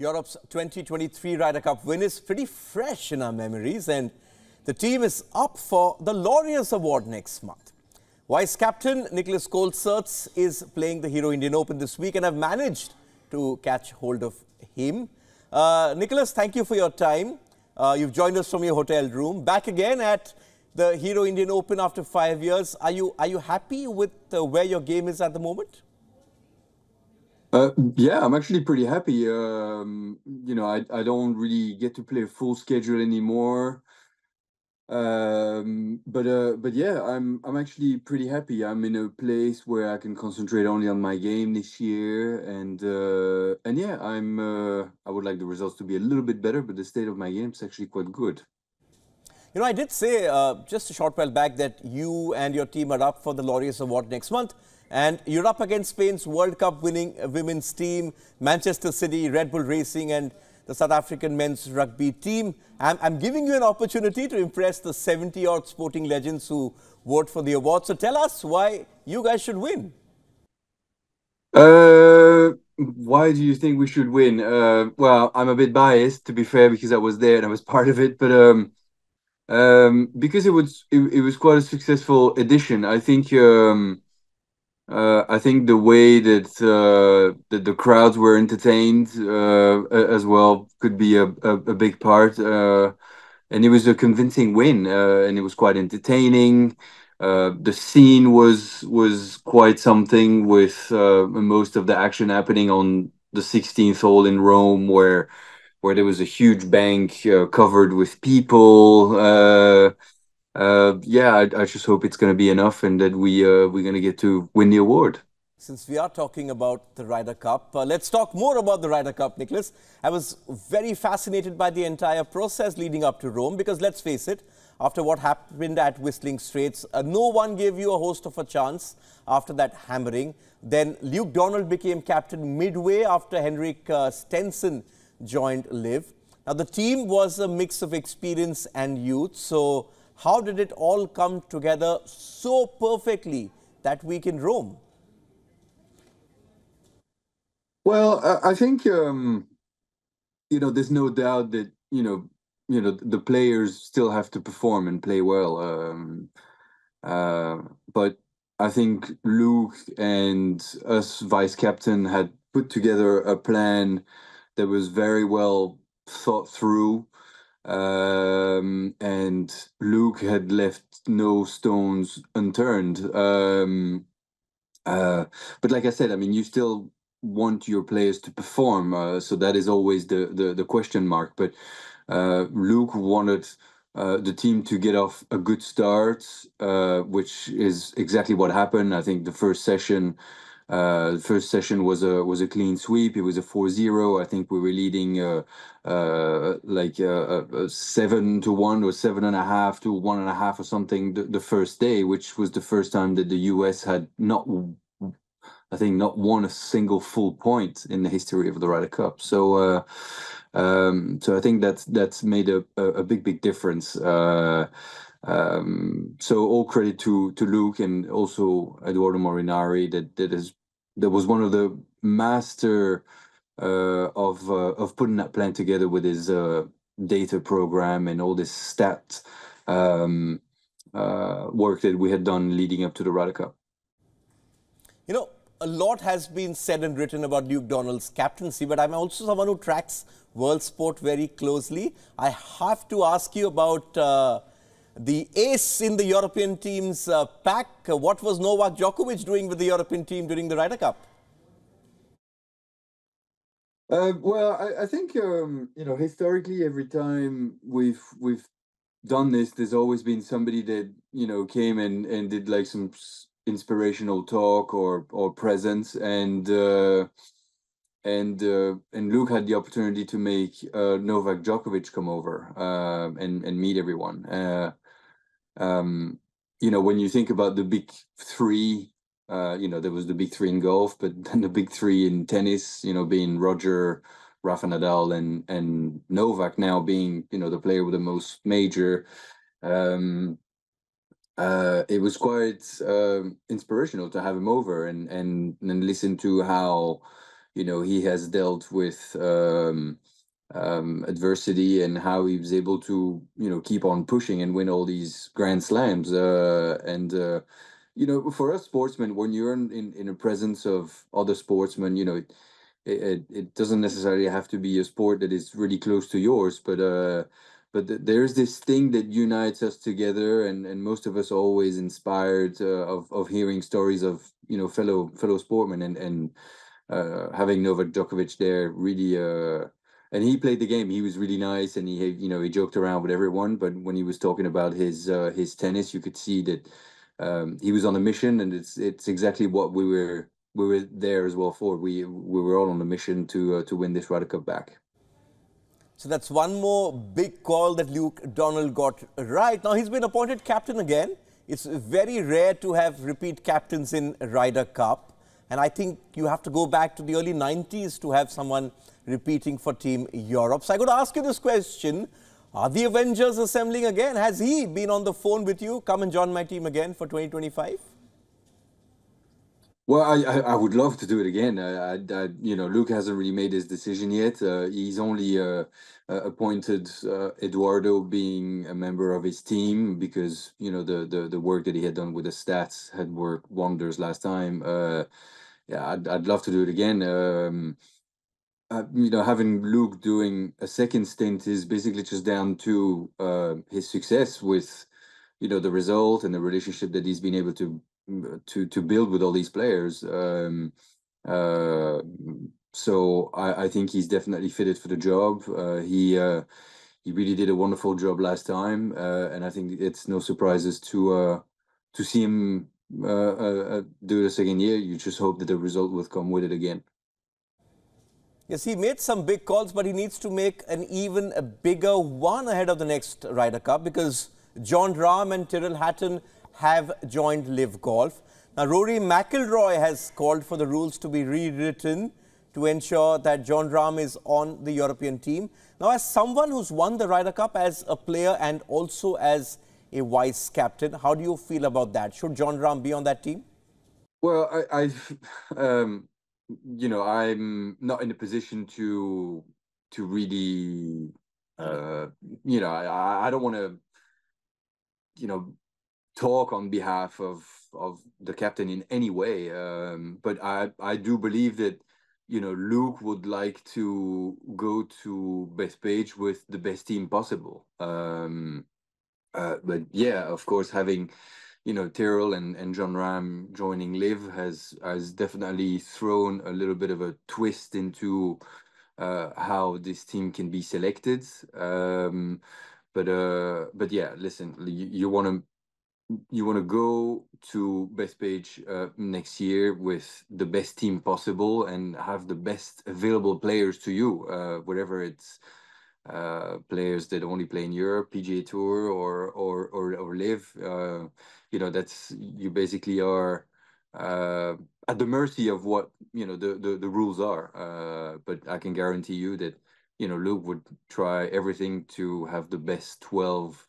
Europe's 2023 Ryder Cup win is pretty fresh in our memories, and the team is up for the Laureus Award next month. Vice captain Nicolas Colsaerts is playing the Hero Indian Open this week, and I've managed to catch hold of him. Nicolas, thank you for your time. You've joined us from your hotel room. Back again at the Hero Indian Open after 5 years. Are you happy with where your game is at the moment? Yeah, I'm actually pretty happy. I don't really get to play a full schedule anymore. But yeah, I'm actually pretty happy. I'm in a place where I can concentrate only on my game this year, and yeah, I would like the results to be a little bit better, but the state of my game is actually quite good. You know, I did say just a short while back that you and your team are up for the Laureus Award next month. And you're up against Spain's World Cup winning women's team, Manchester City, Red Bull Racing, and the South African men's rugby team. I'm giving you an opportunity to impress the 70-odd sporting legends who vote for the award. So tell us why you guys should win. Why do you think we should win? Well, I'm a bit biased, to be fair, because I was there and I was part of it. But because it was quite a successful edition. I think the way that the crowds were entertained as well could be a big part. And it was a convincing win, and it was quite entertaining. The scene was quite something, with most of the action happening on the 16th hole in Rome, where there was a huge bank covered with people. Yeah, I just hope it's going to be enough, and that we're going to get to win the award. Since we are talking about the Ryder Cup, let's talk more about the Ryder Cup, Nicolas. I was very fascinated by the entire process leading up to Rome, because let's face it, after what happened at Whistling Straits, no one gave you a host of a chance after that hammering. Then Luke Donald became captain midway after Henrik Stenson joined Liv. Now, the team was a mix of experience and youth, so how did it all come together so perfectly that week in Rome? Well, I think there's no doubt that the players still have to perform and play well. But I think Luke and us vice captain had put together a plan that was very well thought through. And Luke had left no stones unturned. But like I said, I mean, you still want your players to perform, so that is always the question mark. But Luke wanted the team to get off a good start, which is exactly what happened. I think the first session was a clean sweep. It was a 4-0. I think we were leading like 7-1 or 7.5 to 1.5 or something the first day, which was the first time that the US had not won a single full point in the history of the Ryder Cup. So I think that's made a big difference. So all credit to Luke, and also Eduardo Molinari, that was one of the master of putting that plan together with his data program and all this stat work that we had done leading up to the Ryder Cup. You know, a lot has been said and written about Luke Donald's captaincy, but I'm also someone who tracks world sport very closely. I have to ask you about the ace in the European team's pack. What was Novak Djokovic doing with the European team during the Ryder Cup? Well, I think historically, every time we've done this, there's always been somebody that came and did like some inspirational talk or presence, and Luke had the opportunity to make Novak Djokovic come over and meet everyone. When you think about the big three, there was the big three in golf, but then the big three in tennis, being Roger, Rafa Nadal, and Novak, now being the player with the most major. It was quite inspirational to have him over and listen to how he has dealt with adversity and how he was able to, keep on pushing and win all these Grand Slams. For us sportsmen, when you're in a presence of other sportsmen, it doesn't necessarily have to be a sport that is really close to yours, but there's this thing that unites us together, and most of us are always inspired of hearing stories of fellow sportsmen, and having Novak Djokovic there really. And he played the game. He was really nice, and he joked around with everyone. But when he was talking about his tennis, you could see that he was on a mission, and it's exactly what we were there as well for. We were all on a mission to win this Ryder Cup back. So that's one more big call that Luke Donald got right. Now he's been appointed captain again. It's very rare to have repeat captains in Ryder Cup. And I think you have to go back to the early 90s to have someone repeating for Team Europe. So I got to ask you this question. Are the Avengers assembling again? Has he been on the phone with you? Come and join my team again for 2025? Well, I would love to do it again. Luke hasn't really made his decision yet. He's only appointed Eduardo being a member of his team because the work that he had done with the stats had worked wonders last time. Yeah, I'd love to do it again. Having Luke doing a second stint is basically just down to his success with the result and the relationship that he's been able to build with all these players. So I think he's definitely fitted for the job. He really did a wonderful job last time, and I think it's no surprises to see him do the second year. You just hope that the result will come with it again. Yes, he made some big calls, but he needs to make an even bigger one ahead of the next Ryder Cup because Jon Rahm and Tyrrell Hatton have joined Liv Golf. Now, Rory McIlroy has called for the rules to be rewritten to ensure that Jon Rahm is on the European team. Now, as someone who's won the Ryder Cup as a player and also as a vice captain, how do you feel about that? Should Jon Rahm be on that team? Well, I'm not in a position to really, I don't want to, talk on behalf of the captain in any way. But I do believe that, Luke would like to go to Bethpage with the best team possible. But yeah, of course, having Tyrrell and Jon Rahm joining Liv has definitely thrown a little bit of a twist into how this team can be selected. But yeah, listen, you want to go to Bethpage next year with the best team possible and have the best available players to you, whatever it's players that only play in Europe, PGA Tour or Liv. That's, you basically are at the mercy of what the rules are. But I can guarantee you that Luke would try everything to have the best 12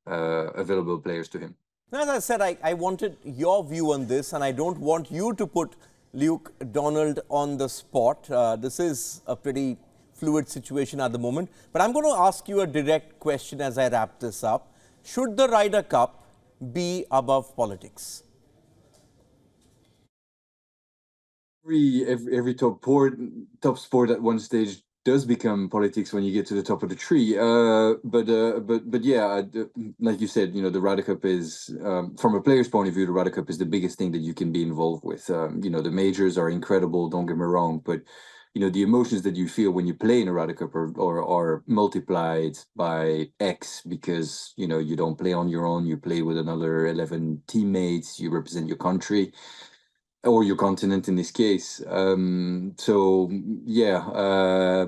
available players to him. As I said, I wanted your view on this, and I don't want you to put Luke Donald on the spot. This is a pretty fluid situation at the moment. But I'm going to ask you a direct question as I wrap this up. Should the Ryder Cup be above politics? Every top sport at one stage does become politics when you get to the top of the tree. But yeah, like you said, the Ryder Cup is, from a player's point of view, the Ryder Cup is the biggest thing that you can be involved with. The majors are incredible, don't get me wrong, but the emotions that you feel when you play in a Ryder Cup are multiplied by X because you don't play on your own, you play with another 11 teammates, you represent your country or your continent in this case. So yeah,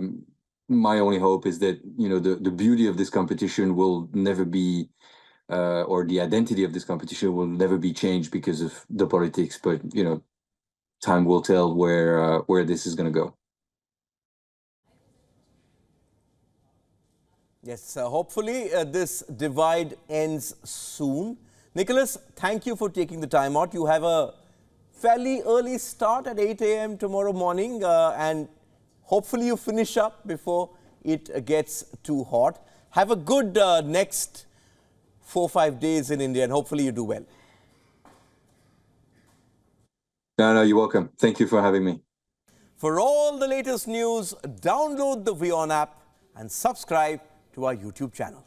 my only hope is that the beauty of this competition will never be, or the identity of this competition will never be changed because of the politics. But time will tell where this is going to go. Yes, hopefully this divide ends soon. Nicolas, thank you for taking the time out. You have a fairly early start at 8 a.m. tomorrow morning, and hopefully you finish up before it gets too hot. Have a good next 4-5 days in India, and hopefully you do well. No, you're welcome. Thank you for having me. For all the latest news, download the WION app and subscribe to our YouTube channel.